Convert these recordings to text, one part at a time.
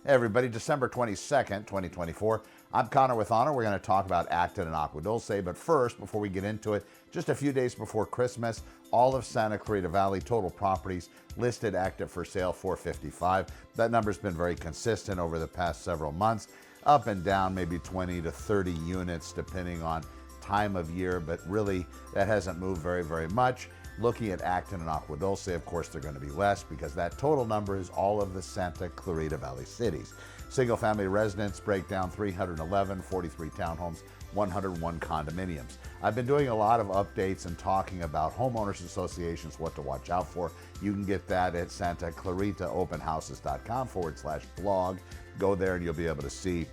Hey everybody, December 22nd, 2024. I'm Connor with Honor. We're going to talk about Acton and Agua Dulce, but first, before we get into it, just a few days before Christmas, all of Santa Clarita Valley total properties listed active for sale 455. That number's been very consistent over the past several months, up and down maybe 20 to 30 units depending on time of year, but really that hasn't moved very much. Looking at Acton and Agua Dulce, of course, they're going to be less because that total number is all of the Santa Clarita Valley cities. Single family residence breakdown 311, 43 townhomes, 101 condominiums. I've been doing a lot of updates and talking about homeowners associations, what to watch out for. You can get that at SantaClaritaOpenHouses.com/blog. Go there and you'll be able to see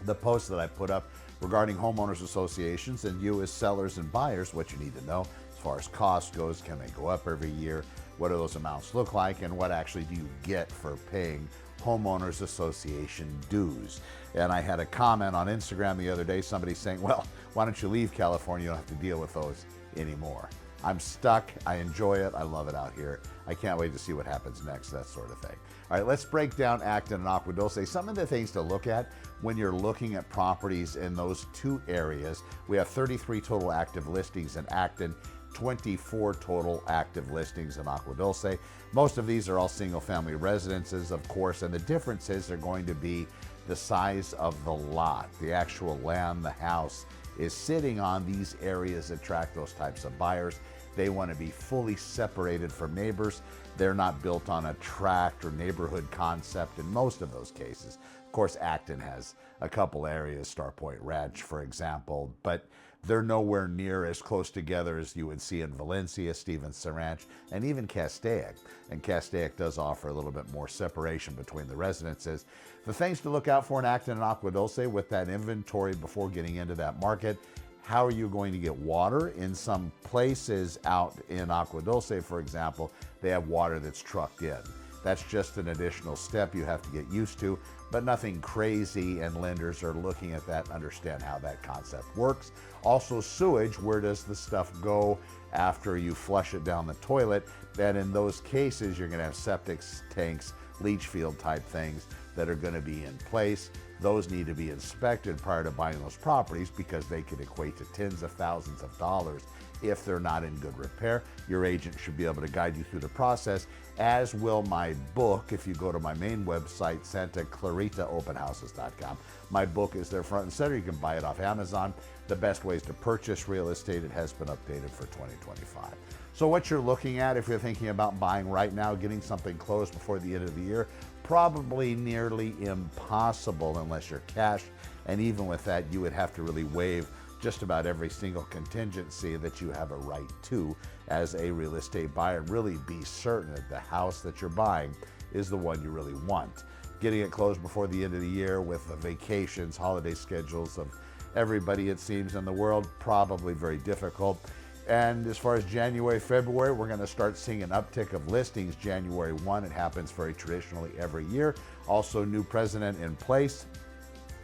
the posts that I put up regarding homeowners associations and you as sellers and buyers, what you need to know. As far as cost goes, can they go up every year? What do those amounts look like? And what actually do you get for paying homeowners association dues? And I had a comment on Instagram the other day, somebody saying, well, why don't you leave California? You don't have to deal with those anymore. I'm stuck. I enjoy it. I love it out here. I can't wait to see what happens next, that sort of thing. All right, let's break down Acton and Agua Dulce. Some of the things to look at when you're looking at properties in those two areas. We have 33 total active listings in Acton, 24 total active listings in Agua Dulce. Most of these are all single family residences, of course, and the differences are going to be the size of the lot, the actual land the house is sitting on. These areas attract those types of buyers. They want to be fully separated from neighbors. They're not built on a tract or neighborhood concept in most of those cases. Of course, Acton has a couple areas, Star Point Ranch, for example, but they're nowhere near as close together as you would see in Valencia, Stevenson Ranch, and even Castaic. And Castaic does offer a little bit more separation between the residences. The things to look out for in Acton and Agua Dulce with that inventory before getting into that market: how are you going to get water? In some places out in Agua Dulce, for example, they have water that's trucked in. That's just an additional step you have to get used to, but nothing crazy, and lenders are looking at that, understand how that concept works. Also, sewage, where does the stuff go after you flush it down the toilet? And in those cases, you're gonna have septic tanks, leach field type things that are gonna be in place. Those need to be inspected prior to buying those properties because they could equate to tens of thousands of dollars if they're not in good repair. Your agent should be able to guide you through the process, as will my book. If you go to my main website, SantaClaritaOpenHouses.com, my book is there front and center. You can buy it off Amazon. The best ways to purchase real estate. It has been updated for 2025. So what you're looking at if you're thinking about buying right now, getting something closed before the end of the year, probably nearly impossible unless you're cash. And even with that, you would have to really waive just about every single contingency that you have a right to as a real estate buyer. Really be certain that the house that you're buying is the one you really want. Getting it closed before the end of the year with the vacations, holiday schedules of everybody, it seems, in the world, probably very difficult. And as far as January, February, we're going to start seeing an uptick of listings January 1. It happens very traditionally every year. Also, new president in place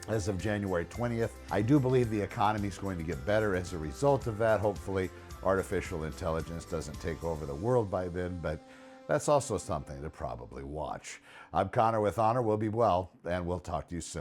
as of January 20th. I do believe the economy is going to get better as a result of that. Hopefully, artificial intelligence doesn't take over the world by then, but that's also something to probably watch. I'm Connor with Honor. We'll be well, and we'll talk to you soon.